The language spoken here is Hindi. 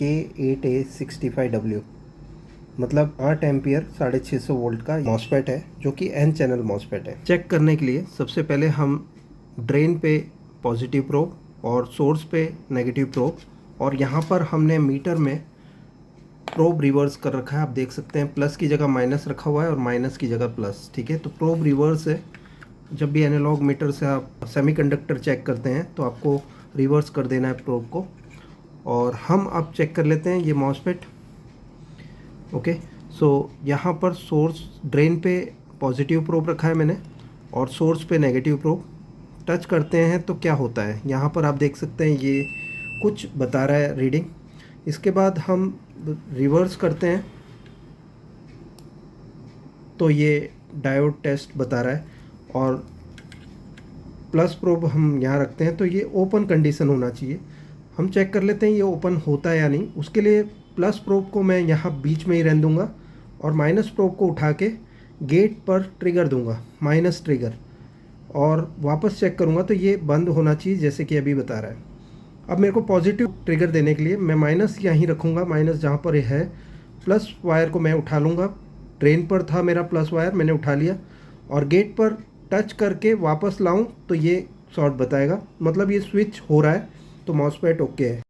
K8A65W, मतलब 8 एम्पियर 650 वोल्ट का मॉसफेट है जो कि एन चैनल मॉसफेट है। चेक करने के लिए सबसे पहले हम ड्रेन पे पॉजिटिव प्रोब और सोर्स पे नेगेटिव प्रोब, और यहाँ पर हमने मीटर में प्रोब रिवर्स कर रखा है। आप देख सकते हैं प्लस की जगह माइनस रखा हुआ है और माइनस की जगह प्लस। ठीक है, तो प्रोब रिवर्स है। जब भी एनालॉग मीटर से आप सेमीकंडक्टर चेक करते हैं तो आपको रिवर्स कर देना है प्रोब को। और हम अब चेक कर लेते हैं ये मॉसफेट। ओके, सो यहाँ पर सोर्स ड्रेन पे पॉजिटिव प्रोब रखा है मैंने और सोर्स पे नेगेटिव प्रोब। टच करते हैं तो क्या होता है, यहाँ पर आप देख सकते हैं ये कुछ बता रहा है रीडिंग। इसके बाद हम रिवर्स करते हैं तो ये डायोड टेस्ट बता रहा है, और प्लस प्रोब हम यहाँ रखते हैं तो ये ओपन कंडीशन होना चाहिए। हम चेक कर लेते हैं ये ओपन होता है या नहीं। उसके लिए प्लस प्रोब को मैं यहाँ बीच में ही रहने दूँगा और माइनस प्रोब को उठा के गेट पर ट्रिगर दूँगा, माइनस ट्रिगर, और वापस चेक करूँगा तो ये बंद होना चाहिए जैसे कि अभी बता रहा है। अब मेरे को पॉजिटिव ट्रिगर देने के लिए मैं माइनस यहीं रखूँगा, माइनस जहाँ पर है। प्लस वायर को मैं उठा लूँगा, ड्रेन पर था मेरा प्लस वायर, मैंने उठा लिया और गेट पर टच करके वापस लाऊं तो ये शॉर्ट बताएगा, मतलब ये स्विच हो रहा है, तो मॉसफेट ओके है।